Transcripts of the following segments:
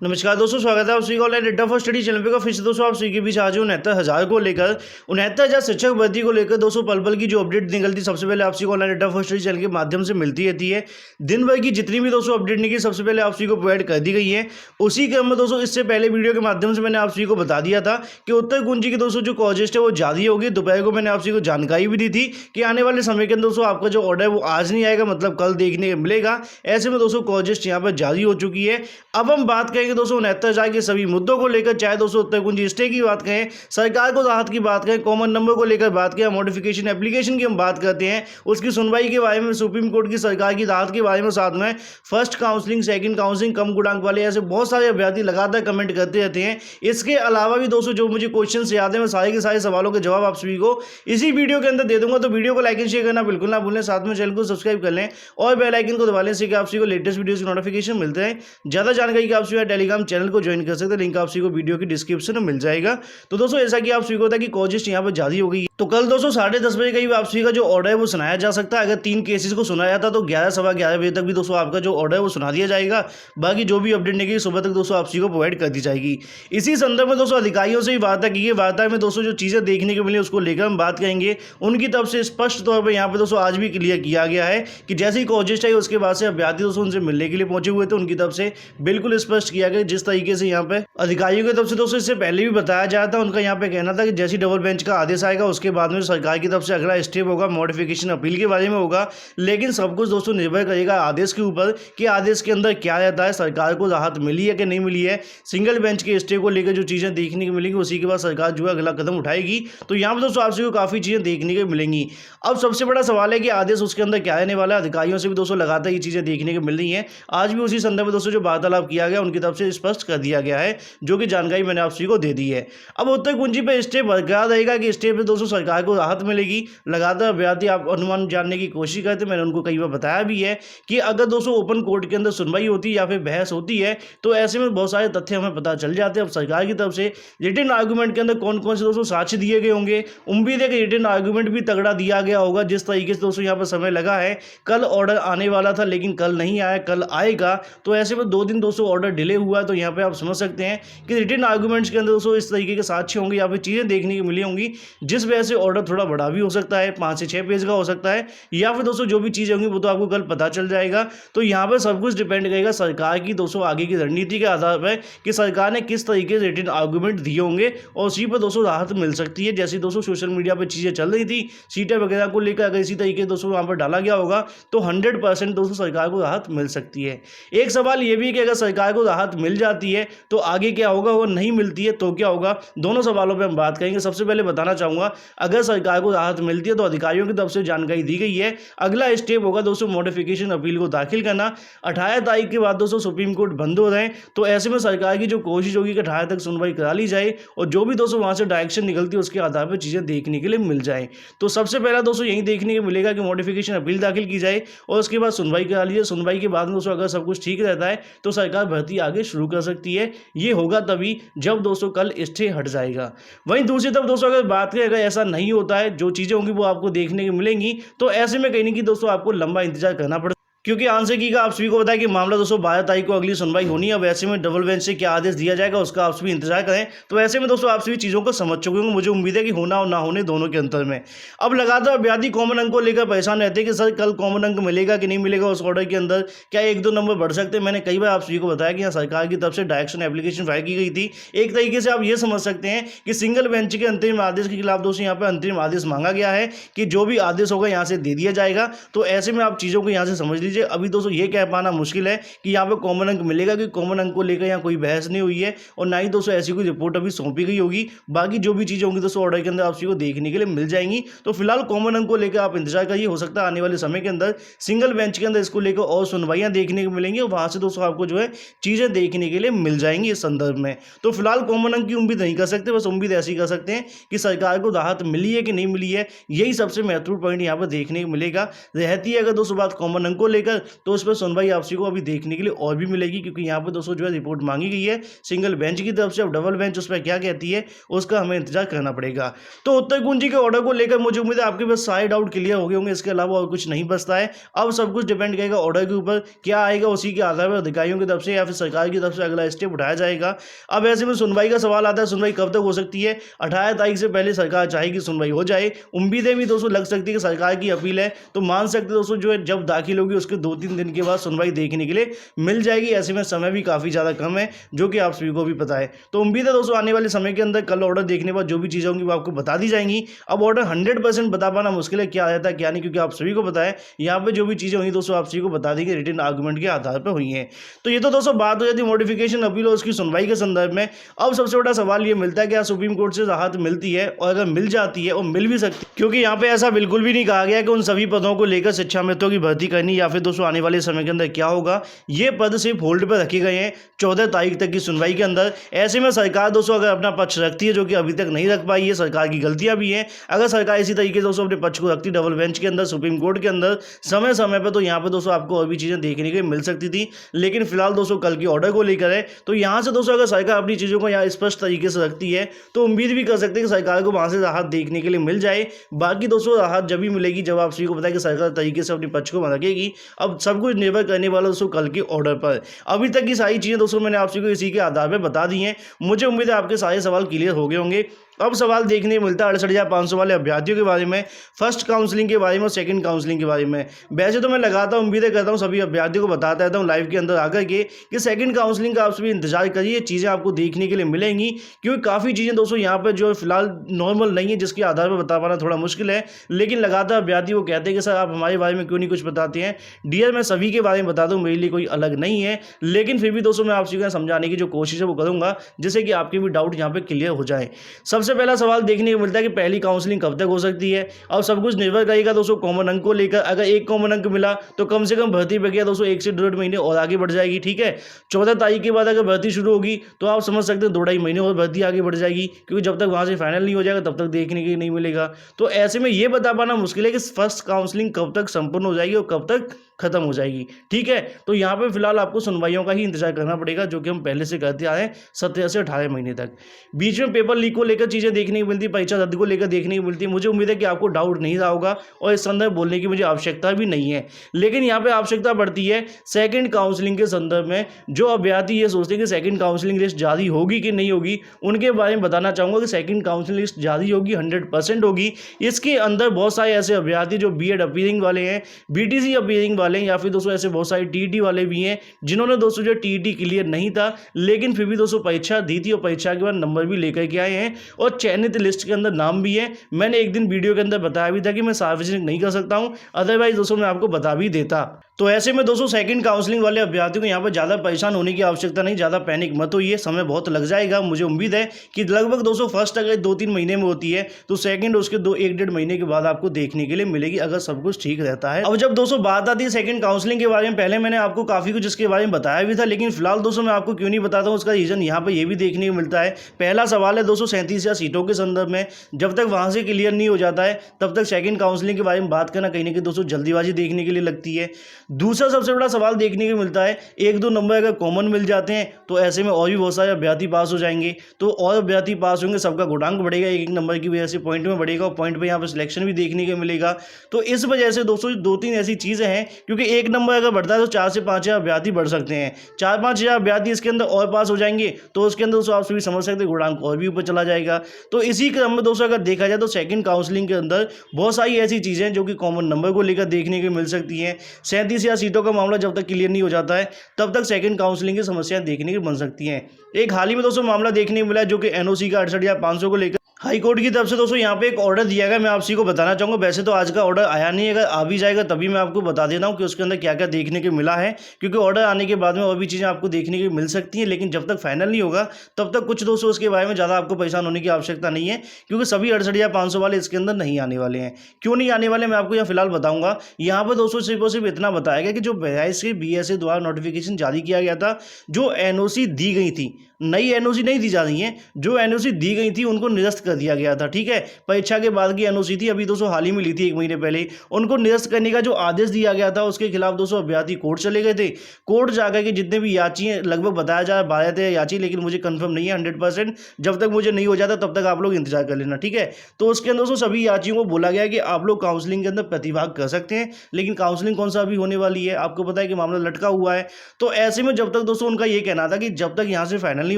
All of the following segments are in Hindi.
नमस्कार दोस्तों, स्वागत है आप सभी का ऑनलाइन अड्डा फॉर स्टडी चैनल पे का। फिर से दोस्तों आप सभी के बीच आज 69,000 को लेकर 69,000 शिक्षक भर्ती को लेकर दोस्तों पल पल की जो अपडेट निकलती सबसे पहले आप सभी को ऑनलाइन अड्डा फॉर स्टडी चैनल के माध्यम से मिलती रहती है। दिन भर की जितनी भी दोस्तों अपडेट निकली सबसे पहले आप सभी को प्रोवाइड कर दी गई है। उसी क्रम में दोस्तों इससे पहले वीडियो के माध्यम से मैंने आप सभी को बता दिया था कि उत्तर कुंजी की दोस्तों जो कॉजेस्ट है वो जारी होगी। दोपहर को मैंने आप सभी को जानकारी भी दी थी कि आने वाले समय के अंदर दोस्तों आपका जो ऑर्डर है वो आज नहीं आएगा, मतलब कल देखने को मिलेगा। ऐसे में दोस्तों कॉजेस्ट यहाँ पर जारी हो चुकी है। अब हम बात करेंगे दोस्तों 69,000 के सभी मुद्दों को लेकर, चाहे दोस्तों उत्तर कुंजी स्टे की बात करें, सरकार को राहत की बात करें, कॉमन नंबर को लेकर बात करें, मॉडिफिकेशन एप्लीकेशन की हम बात करते हैं, उसकी सुनवाई के बारे में, सुप्रीम कोर्ट की सरकार की राहत के बारे में, साथ में फर्स्ट काउंसलिंग, सेकंड काउंसलिंग, कम गुणांक वाले, ऐसे बहुत सारे अभ्यर्थी लगातार कमेंट करते रहते हैं। इसके अलावा भी दोस्तों जो मुझे क्वेश्चन याद है मैं सारे के सारे सवालों के जवाब आप सभी को इसी वीडियो के अंदर दे दूंगा। तो वीडियो को लाइक एंड शेयर करना बिल्कुल ना भूलें, साथ में चैनल को सब्सक्राइब कर लें और बेल आइकन को दबा लें, इससे कि आप सभी को लेटेस्ट वीडियोस के नोटिफिकेशन मिलते हैं। ज्यादा जानकारी के आप सभी टेलीग्राम चैनल को ज्वाइन कर सकते हैं, लिंक आप सभी को वीडियो की डिस्क्रिप्शन में मिल जाएगा। तो दोस्तों ऐसा कि आप सभी को होता है कि कॉजेस्ट यहाँ पर जारी हो गई, तो कल दोस्तों 10:30 बजे करीब आप सभी का जो ऑर्डर है वो सुनाया जा सकता है। अगर 3 केसेस को सुनाया था तो 11 सवा 11 बजे तक भी दोस्तों आपका जो ऑर्डर है वो सुना दिया जाएगा। बाकी जो भी अपडेट निकलेगी सुबह तक दोस्तों आप सभी को प्रोवाइड कर दी जाएगी। इसी संदर्भ में दोस्तों अधिकारियों से भी वार्ता की है। वार्ता में दोस्तों जो चीजें देखने को मिली उसको लेकर हम बात करेंगे। उनकी तरफ से स्पष्ट तौर पर यहाँ पे दोस्तों आज भी क्लियर किया गया है कि जैसे ही कॉजेस्ट आई उसके बाद से अभ्यर्थी दोस्तों उनसे मिलने के लिए पहुंचे हुए थे, उनकी तरफ से बिल्कुल स्पष्ट किया गया जिस तरीके से यहाँ पे अधिकारियों की तरफ से दोस्तों इससे पहले भी बताया जाता था। उनका यहाँ पे कहना था कि जैसी डबल बेंच का आदेश आएगा उसके बाद में सरकार की तरफ से अगला स्टेप होगा मॉडिफिकेशन अपील के बारे में होगा। लेकिन सब कुछ दोस्तों निर्भर करेगा आदेश के ऊपर कि आदेश के अंदर क्या रहता है, सरकार को राहत मिली है कि नहीं मिली है। सिंगल बेंच के स्टे को लेकर जो चीज़ें देखने को मिलेंगी उसी के बाद सरकार जो है अगला कदम उठाएगी। तो यहाँ पर दोस्तों आपसे काफ़ी चीज़ें देखने को मिलेंगी। अब सबसे बड़ा सवाल है कि आदेश उसके अंदर क्या रहने वाला है। अधिकारियों से भी दोस्तों लगातार ये चीज़ें देखने को मिल रही हैं। आज भी उसी संदर्भ में दोस्तों जो वार्तालाप किया गया उनकी तरफ से स्पष्ट कर दिया गया है, जो कि जानकारी मैंने आप सभी को दे दी है। अब उत्तर कुंजी पर स्टे बरकरार रहेगा कि स्टे पर दोस्तों सरकार को राहत मिलेगी। लगातार अभ्यर्थी आप अनुमान जानने की कोशिश करते, मैंने उनको कई बार बताया भी है कि अगर दोस्तों ओपन कोर्ट के अंदर सुनवाई होती है या फिर बहस होती है तो ऐसे में बहुत सारे तथ्य हमें पता चल जाते हैं। अब सरकार की तरफ से रिटन आर्गूमेंट के अंदर कौन कौन से दोस्तों साक्ष्य दिए गए होंगे, उम्मीद है कि रिटन आर्गूमेंट भी तगड़ा दिया गया होगा। जिस तरीके से दोस्तों यहाँ पर समय लगा है, कल ऑर्डर आने वाला था लेकिन कल नहीं आया, कल आएगा। तो ऐसे में 2 दिन दोस्तों ऑर्डर डिले हुआ है। तो यहाँ पे आप समझ सकते हैं कि रिटन आर्गूमेंट्स के अंदर दोस्तों इस तरीके के साक्ष्य होंगे या फिर चीज़ें देखने को मिली होंगी, जिस वजह से ऑर्डर थोड़ा बड़ा भी हो सकता है, 5 से 6 पेज का हो सकता है, या फिर दोस्तों जो भी चीज़ें होंगी वो तो आपको कल पता चल जाएगा। तो यहाँ पर सब कुछ डिपेंड करेगा सरकार की दोस्तों आगे की रणनीति के आधार पर कि सरकार ने किस तरीके से रिटन आर्गूमेंट दिए होंगे और उसी पर दोस्तों राहत मिल सकती है। जैसे दोस्तों सोशल मीडिया पर चीज़ें चल रही थी सीटें वगैरह को लेकर, अगर इसी तरीके दोस्तों वहाँ पर डाला गया होगा तो 100% दोस्तों सरकार को राहत मिल सकती है। एक सवाल ये भी है कि अगर सरकार को राहत मिल जाती है तो आगे क्या होगा, और नहीं मिलती है तो क्या होगा। दोनों सवालों पर हम बात करेंगे। सबसे पहले बताना चाहूँगा, अगर सरकार को राहत मिलती है तो अधिकारियों की तरफ से जानकारी दी गई है, अगला स्टेप होगा दोस्तों मॉडिफिकेशन अपील को दाखिल करना। 18 तारीख के बाद दोस्तों सुप्रीम कोर्ट बंद हो रहे हैं, तो ऐसे में सरकार की जो कोशिश होगी कि 18 तक सुनवाई करा ली जाए और जो भी दोस्तों वहां से डायरेक्शन निकलती है उसके आधार पर चीज़ें देखने के लिए मिल जाए। तो सबसे पहला दोस्तों यही देखने को मिलेगा कि मॉडिफिकेशन अपील दाखिल की जाए और उसके बाद सुनवाई करा लीजिए। सुनवाई के बाद दोस्तों अगर सब कुछ ठीक रहता है तो सरकार भर्ती आगे शुरू कर सकती है। ये होगा तभी जब दोस्तों कल स्टे हट जाएगा। वहीं दूसरी तरफ दोस्तों अगर बात करें, अगर ऐसा नहीं होता है, जो चीज़ें होंगी वो आपको देखने को मिलेंगी, तो ऐसे में कहीं ना कहीं दोस्तों आपको लंबा इंतजार करना पड़ेगा। क्योंकि आंसर का आप सभी को बताया कि मामला दोस्तों 12 तारीख को अगली सुनवाई होनी है। अब ऐसे में डबल बेंच से क्या आदेश दिया जाएगा उसका आप सभी इंतजार करें। तो ऐसे में दोस्तों आप सभी चीज़ों को समझ चुके होंगे, मुझे उम्मीद है कि होना और ना होने दोनों के अंतर में। अब लगातार अभ्यर्थी कॉमन अंक को लेकर परेशान रहते हैं कि सर कल कॉमन अंक मिलेगा कि नहीं मिलेगा, उस ऑर्डर के अंदर क्या 1-2 नंबर बढ़ सकते हैं। मैंने कई बार आप सभी को बताया कि यहाँ सरकार की तरफ से डायरेक्शन एप्लीकेशन फाइल की गई थी। एक तरीके से आप ये समझ सकते हैं कि सिंगल बेंच के अंतरिम आदेश के खिलाफ दोस्तों यहाँ पर अंतरिम आदेश मांगा गया है कि जो भी आदेश होगा यहाँ से दे दिया जाएगा। तो ऐसे में आप चीज़ों को यहाँ से समझ लीजिए। अभी दोस्तों ये कह पाना मुश्किल है कि यहाँ पे कॉमन अंक मिलेगा, कि कॉमन अंक को लेकर यहाँ कोई बहस नहीं हुई है और ना ही दोस्तों ऐसी कोई रिपोर्ट अभी सौंपी गई होगी। बाकी जो भी चीज़ें होंगी दोस्तों ऑर्डर के अंदर आप को देखने के लिए मिल जाएंगी। तो फिलहाल कॉमन अंक को लेकर आप इंतजार करिए, हो सकता है आने वाले समय के अंदर सिंगल बेंच के अंदर इसको लेकर और सुनवाइयां देखने को मिलेंगी और वहां से दोस्तों आपको जो है चीज़ें देखने के लिए मिल जाएंगी इस संदर्भ में। तो फिलहाल कॉमन अंक की उम्मीद नहीं कर सकते, बस उम्मीद ऐसी कर सकते हैं कि सरकार को राहत मिली है कि नहीं मिली है, यही सबसे महत्वपूर्ण पॉइंट यहाँ पर देखने को मिलेगा। रहती है अगर दोस्तों बात कॉमन अंक को लेकर लेकर, तो उस पर सुनवाई आपसी को अभी देखने के लिए और भी मिलेगी, क्योंकि यहाँ पर दोस्तों जो है रिपोर्ट मांगी गई है सिंगल बेंच की तरफ से। अब डबल बेंच उस पर क्या कहती है उसका हमें इंतजार करना पड़ेगा। तो उत्तर कुंजी के ऑर्डर को लेकर मुझे उम्मीद है आपके पास सारे डाउट क्लियर हो गए होंगे, इसके अलावा और कुछ नहीं बचता है। अब सब कुछ डिपेंड करेगा ऑर्डर के ऊपर, क्या आएगा उसी के आधार पर अधिकारियों की तरफ से या फिर सरकार की तरफ से अगला स्टेप उठाया जाएगा। अब ऐसे में सुनवाई का सवाल आता है, सुनवाई कब तक हो सकती है? 18 तारीख से पहले सरकार चाहेगी सुनवाई हो जाए। उम्मीदें भी दोस्तों लग सकती है कि सरकार की अपील है तो मान सकते दोस्तों जो है जब दाखिल होगी उसके 2-3 दिन के बाद सुनवाई देखने के लिए मिल जाएगी। ऐसे में समय भी काफ़ी ज़्यादा कम है, जो कि आप सभी को भी पता है। तो उम्मीद है दोस्तों आने वाले समय के अंदर कल ऑर्डर देखने के बाद जो भी चीज़ें होंगी वो आपको बता दी जाएंगी। अब ऑर्डर 100% बता पाना मुश्किल है, क्या रहता है क्या नहीं, क्योंकि आप सभी को पता है यहाँ पे जो भी चीज़ें हुई दोस्तों आप सभी को बता देंगे रिटन आर्गूमेंट के आधार पर हुई हैं। तो ये तो दोस्तों बात हो जाती है मॉडिफिकेशन अपील और उसकी सुनवाई के संदर्भ में। अब सबसे बड़ा सवाल ये मिलता है कि सुप्रीम कोर्ट से राहत मिलती है, और अगर मिल जाती है और मिल भी सकती है, क्योंकि यहाँ पे ऐसा बिल्कुल भी नहीं कहा गया कि उन सभी पदों को लेकर शिक्षा मित्रों की भर्ती करनी या फिर दोस्तों आने वाले समय के अंदर क्या होगा। ये पद सिर्फ होल्ड पर रखे गए हैं 14 तारीख तक की सुनवाई के अंदर। ऐसे में सरकार दोस्तों अगर अपना पक्ष रखती है, जो कि अभी तक नहीं रख पाई है, सरकार की गलतियां भी हैं। अगर सरकार इसी तरीके से दोस्तों अपने पक्ष को रखती डबल बेंच के अंदर, सुप्रीम कोर्ट के अंदर समय समय पर, तो यहाँ पर दोस्तों आपको और भी चीज़ें देखने के मिल सकती थी। लेकिन फिलहाल दोस्तों कल की ऑर्डर को लेकर है, तो यहाँ से दोस्तों अगर सरकार अपनी चीज़ों को यहाँ स्पष्ट तरीके से रखती है तो उम्मीद भी कर सकते हैं कि सरकार को वहाँ से राहत देखने के लिए मिल जाए। बाकी दोस्तों राहत जब भी मिलेगी जब आप सभी को पता है कि सरकार तरीके से अपने पक्ष को रखेगी। अब सब कुछ निर्भर करने वाला दोस्तों कल के ऑर्डर पर। अभी तक की सारी चीज़ें दोस्तों मैंने आप सभी को इसी के आधार पर बता दी हैं। मुझे उम्मीद है आपके सारे सवाल क्लियर हो गए होंगे। अब सवाल देखने को मिलता है 68,500 वाले अभ्यर्थियों के बारे में, फर्स्ट काउंसलिंग के बारे में और सेकंड काउंसलिंग के बारे में। वैसे तो मैं लगाता हूँ, उम्मीदें करता हूँ सभी अभ्यर्थियों को बताता रहता हूँ लाइव के अंदर आकर के कि सेकंड काउंसलिंग का आप सभी इंतजार करिए, चीज़ें आपको देखने के लिए मिलेंगी। क्योंकि काफ़ी चीज़ें दोस्तों यहाँ पर जो फिलहाल नॉर्मल नहीं है, जिसके आधार पर बता पाना थोड़ा मुश्किल है। लेकिन लगातार अभ्यर्थी वो कहते हैं कि सर आप हमारे बारे में क्यों नहीं कुछ बताते हैं। डियर मैं सभी के बारे में बता दूँ, मेरे लिए कोई अलग नहीं है, लेकिन फिर भी दोस्तों मैं आप सभी को समझाने की जो कोशिश है वो करूँगा, जिससे कि आपके भी डाउट यहाँ पर क्लियर हो जाए। सबसे पहला सवाल देखने को मिलता है कि पहली काउंसलिंग कब तक हो सकती है। और सब कुछ निर्भर करेगा दोस्तों कॉमन अंक को लेकर। अगर एक कॉमन अंक मिला तो कम से कम भर्ती प्रक्रिया दोस्तों 1 से 1.5 महीने और आगे बढ़ जाएगी। ठीक है, 14 तारीख के बाद अगर भर्ती शुरू होगी तो आप समझ सकते हैं 2-2.5 महीने और भर्ती आगे बढ़ जाएगी, क्योंकि जब तक वहां से फाइनल नहीं हो जाएगा तब तक देखने के लिए नहीं मिलेगा। तो ऐसे में ये बता पाना मुश्किल है कि फर्स्ट काउंसलिंग कब तक संपन्न हो जाएगी और कब तक खत्म हो जाएगी। ठीक है, तो यहाँ पे फिलहाल आपको सुनवाइयों का ही इंतजार करना पड़ेगा, जो कि हम पहले से करते आए हैं 17 से 18 महीने तक। बीच में पेपर लीक को लेकर चीज़ें देखने को मिलती है, परीक्षा रद्द को लेकर देखने को मिलती है। मुझे उम्मीद है कि आपको डाउट नहीं रहा होगा और इस संदर्भ बोलने की मुझे आवश्यकता भी नहीं है। लेकिन यहाँ पे आवश्यकता पड़ती है सेकंड काउंसलिंग के संदर्भ में। जो अभ्यर्थी ये सोचते हैं कि सेकंड काउंसलिंग लिस्ट जारी होगी कि नहीं होगी, उनके बारे में बताना चाहूँगा कि सेकंड काउंसलिंग लिस्ट जारी होगी, 100% होगी। इसके अंदर बहुत सारे ऐसे अभ्यर्थी जो बीएड अपीयरिंग वाले हैं, बीटीसी अपीयरिंग वाले हैं, या फिर दोस्तों ऐसे बहुत सारे टीईटी वाले भी हैं जिन्होंने दोस्तों जो टीईटी क्लियर नहीं था लेकिन फिर भी दोस्तों परीक्षा दी थी और परीक्षा के बाद नंबर भी लेकर के आए हैं और चयनित लिस्ट के अंदर नाम भी है। मैंने एक दिन वीडियो के अंदर बताया भी था कि मैं सार्वजनिक नहीं कर सकता हूं, अदरवाइज दोस्तों मैं आपको बता भी देता। तो ऐसे में दोस्तों सेकंड काउंसलिंग वाले अभ्यर्थियों को यहाँ पर ज़्यादा परेशान होने की आवश्यकता नहीं, ज़्यादा पैनिक मत होइए, समय बहुत लग जाएगा। मुझे उम्मीद है कि लगभग दोस्तों फर्स्ट अगर 2-3 महीने में होती है तो सेकंड उसके 1-1.5 महीने के बाद आपको देखने के लिए मिलेगी, अगर सब कुछ ठीक रहता है। अब जब दोस्तों बात आती है सेकंड काउंसलिंग के बारे में, पहले मैंने आपको काफ़ी कुछ इसके बारे में बताया भी था, लेकिन फिलहाल दोस्तों मैं आपको क्यों नहीं बताता हूँ, उसका रीज़न यहाँ पर यह भी देखने को मिलता है। पहला सवाल है दोस्तों 37 सीटों के संदर्भ में, जब तक वहाँ से क्लियर नहीं हो जाता है तब तक सेकंड काउंसलिंग के बारे में बात करना कहीं ना कहीं दोस्तों जल्दीबाजी देखने के लिए लगती है। दूसरा सबसे बड़ा सवाल देखने को मिलता है 1-2 नंबर अगर कॉमन मिल जाते हैं तो ऐसे में और भी बहुत सारे अभ्यर्थी पास हो जाएंगे, तो और अभ्यर्थी पास होंगे, सबका गुणांक बढ़ेगा, एक नंबर की वजह से पॉइंट में बढ़ेगा और पॉइंट पे यहाँ पर सिलेक्शन भी देखने को मिलेगा। तो इस वजह से दोस्तों 2-3 ऐसी चीज़ें हैं, क्योंकि एक नंबर अगर बढ़ता है तो 4 से 5 हज़ार अभ्यर्थी बढ़ सकते हैं, 4-5 हज़ार अभ्यर्थी इसके अंदर और पास हो जाएंगे, तो उसके अंदर दोस्तों आप सभी समझ सकते हैं गुणांक और भी ऊपर चला जाएगा। तो इसी क्रम में दोस्तों अगर देखा जाए तो सेकंड काउंसलिंग के अंदर बहुत सारी ऐसी चीज़ें जो कि कॉमन नंबर को लेकर देखने को मिल सकती हैं। 37 सीटों का मामला जब तक क्लियर नहीं हो जाता है तब तक सेकंड काउंसलिंग की समस्याएं देखने को बन सकती हैं। एक हाल ही में दोस्तों मामला देखने को मिला है जो कि एनओसी का 68,500 को लेकर हाई कोर्ट की तरफ से दोस्तों यहाँ पे एक ऑर्डर दिया गया, मैं आपसी को बताना चाहूँगा। वैसे तो आज का ऑर्डर आया नहीं है, अगर आ भी जाएगा तभी मैं आपको बता देता हूँ कि उसके अंदर क्या क्या देखने को मिला है, क्योंकि ऑर्डर आने के बाद में और भी चीज़ें आपको देखने को मिल सकती हैं। लेकिन जब तक फाइनल नहीं होगा तब तक कुछ दोस्तों उसके बारे में ज़्यादा आपको परेशान होने की आवश्यकता नहीं है, क्योंकि सभी 68,500 वाले इसके अंदर नहीं आने वाले हैं। क्यों नहीं आने वाले मैं आपको यहाँ फिलहाल बताऊँगा। यहाँ पर दोस्तों सिर्फ और सिर्फ इतना बताया गया कि जो 22 के BSA द्वारा नोटिफिकेशन जारी किया गया था, जो NOC दी गई थी, नई NOC नहीं दी जा रही है, जो NOC दी गई थी उनको निरस्त कर कर दिया गया था, ठीक है। परीक्षा के बाद की एनओसी थी, अभी दोस्तों हाल ही में ली थी 1 महीने पहले। उनको निरस्त करने का जो आदेश दिया गया था उसके खिलाफ दोस्तों अभ्यर्थी कोर्ट चले गए थे। कोर्ट जाकर के जितने भी याची हैं, लगभग बताया जा रहा है 12 याची, लेकिन मुझे कंफर्म नहीं है 100%। जब तक मुझे नहीं हो जाता तब तक आप लोग इंतजार कर लेना, ठीक है। तो उसके अंदर दोस्तों सभी याचियों को बोला गया है कि आप लोग काउंसलिंग के अंदर प्रतिभाग कर सकते हैं, लेकिन काउंसलिंग कौन सा अभी होने वाली है, आपको पता है कि मामला लटका हुआ है। तो ऐसे में जब तक दोस्तों उनका ये कहना था कि जब तक यहाँ से फाइनल नहीं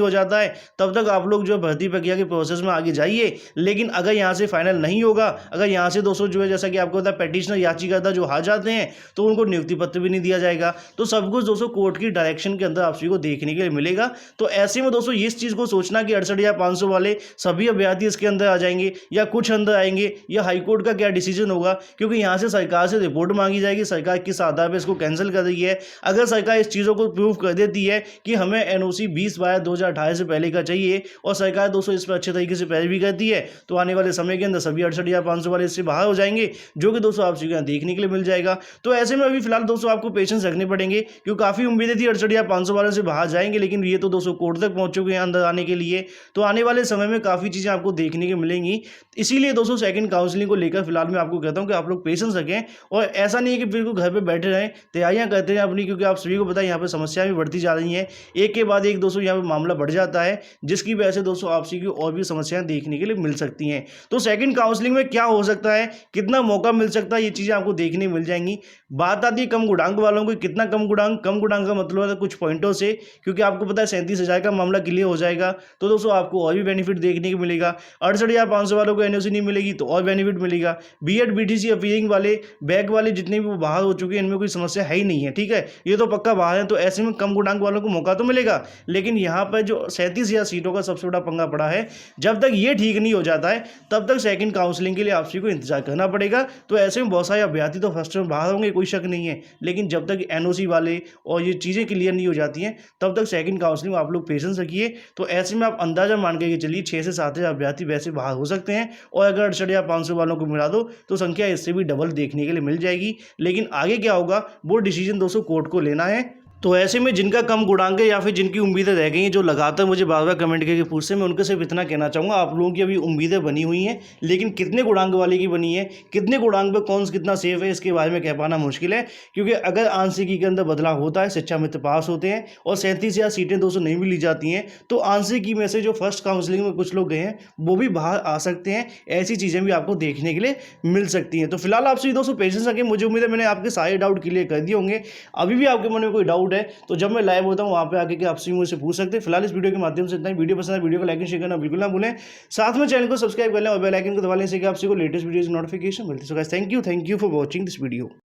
हो जाता है तब तक आप लोग जो है भर्ती प्रक्रिया के प्रोसेस में आगे जाइए, लेकिन अगर यहाँ से फाइनल नहीं होगा, अगर यहाँ से दोस्तों जो है जैसा कि आपको पता है पेटिशनर याचिकाकर्ता जो हार जाते हैं तो उनको नियुक्ति पत्र भी नहीं दिया जाएगा। तो सब कुछ दोस्तों कोर्ट की डायरेक्शन के अंदर आप सभी को देखने के लिए मिलेगा। तो ऐसे में दोस्तों इस चीज़ को सोचना कि 68,500 वाले सभी अभ्यर्थी इसके अंदर आ जाएंगे या कुछ अंदर आएंगे, या हाईकोर्ट का क्या डिसीजन होगा, क्योंकि यहाँ से सरकार से रिपोर्ट मांगी जाएगी, सरकार किस आधार पर इसको कैंसिल कर रही है। अगर सरकार इस चीज़ों को प्रूव कर देती है कि हमें एनओसी 20/2018 से पहले का चाहिए और सरकार दोस्तों इस पर अच्छे तरीके से पैरवी भी करती है, तो आने वाले समय के अंदर सभी 68,500 वाले इससे बाहर हो जाएंगे, जो कि दोस्तों आप सभी को देखने के लिए मिल जाएगा। तो ऐसे में अभी फिलहाल दोस्तों आपको पेशेंस रखने पड़ेंगे, क्योंकि काफ़ी उम्मीदें थी 68,500 वालों से बाहर जाएंगे, लेकिन ये तो दोस्तों कोर्ट तक पहुंच चुके हैं अंदर आने के लिए। तो आने वाले समय में काफ़ी चीज़ें आपको देखने को मिलेंगी। इसीलिए दोस्तों सेकंड काउंसलिंग को लेकर फिलहाल मैं आपको कहता हूं कि आप लोग पेशेंस रखें, और ऐसा नहीं है कि बिल्कुल घर पे बैठे रहें, तैयारियां करते हैं अपनी, क्योंकि आप सभी को पता है यहाँ पे समस्याएं भी बढ़ती जा रही हैं। एक के बाद एक दोस्तों यहाँ पे मामला बढ़ जाता है, जिसकी वजह से दोस्तों आप सभी को और भी समस्याएं देखने के लिए मिल सकती हैं। तो सेकंड काउंसलिंग में क्या हो सकता है, कितना मौका मिल सकता है, ये चीज़ें आपको देखने मिल जाएंगी। बात आती है कम गुणांक वालों को, कितना कम गुणांक का मतलब है कुछ पॉइंटों से, क्योंकि आपको पता है 37,000 का मामला क्लियर हो जाएगा, तो दोस्तों आपको और भी बेनिफिट देखने को मिलेगा। 68,500 वालों को एनओसी नहीं मिलेगी तो और बेनिफिट मिलेगा। बीएड बीटीसी अपीयरिंग वाले, बैक वाले जितने भी वो बाहर हो चुके हैं, इनमें कोई समस्या है ही नहीं है, ठीक है, ये तो पक्का बाहर है। तो ऐसे में कम गुणांक वालों को मौका तो मिलेगा, लेकिन यहाँ पर जो 37,000 सीटों का सबसे बड़ा पंगा पड़ा है, जब तक ये ठीक नहीं हो जाता है तब तक सेकंड काउंसलिंग के लिए आप सभी को इंतजार करना पड़ेगा। तो ऐसे में बहुत सारे अभ्यर्थी तो फर्स्ट में बाहर होंगे, कोई शक नहीं है, लेकिन जब तक एनओसी वाले और ये चीज़ें क्लियर नहीं हो जाती हैं तब तक सेकंड काउंसलिंग में आप लोग पेशेंस रखिए। तो ऐसे में आप अंदाजा मान के चलिए 6 से 7,000 अभ्यर्थी वैसे बाहर हो सकते हैं, और अगर 68,500 वालों को मिला दो तो संख्या इससे भी डबल देखने के लिए मिल जाएगी। लेकिन आगे क्या होगा वो डिसीजन दोस्तों कोर्ट को लेना है। तो ऐसे में जिनका कम गुणांक है या फिर जिनकी उम्मीदें रह गई हैं, जो लगातार मुझे बार बार कमेंट करके पूछते हैं, मैं उनके सिर्फ इतना कहना चाहूँगा, आप लोगों की अभी उम्मीदें बनी हुई हैं, लेकिन कितने गुणांक वाले की बनी है, कितने गुणांक पे कौन कितना सेफ है, इसके बारे में कह पाना मुश्किल है। क्योंकि अगर आंशिकी के अंदर बदलाव होता है, शिक्षा मित्र पास होते हैं और 37,000 सीटें दोस्तों नहीं भी ली जाती हैं, तो आंशिकी में से जो फर्स्ट काउंसलिंग में कुछ लोग गए हैं वो भी बाहर आ सकते हैं। ऐसी चीज़ें भी आपको देखने के लिए मिल सकती हैं। तो फिलहाल आपसे दोस्तों पेशेंस रखें, मुझे उम्मीद है मैंने आपके सारे डाउट क्लियर कर दिए होंगे। अभी भी आपके मन में कोई डाउट है तो जब मैं लाइव होता हूँ वहाँ पे आके के आपसे मुझसे पूछ सकते हैं। फिलहाल इस वीडियो के माध्यम से इतना ही। वीडियो पसंद है वीडियो को लाइक एंड शेयर करना बिल्कुल ना भूलें, साथ में चैनल को सब्सक्राइब कर लें और बेल आइकन को दबा लें, इससे कि आपसे को लेटेस्ट वीडियोस नोटिफिकेशन मिलती है। So guys thank you for watching this video.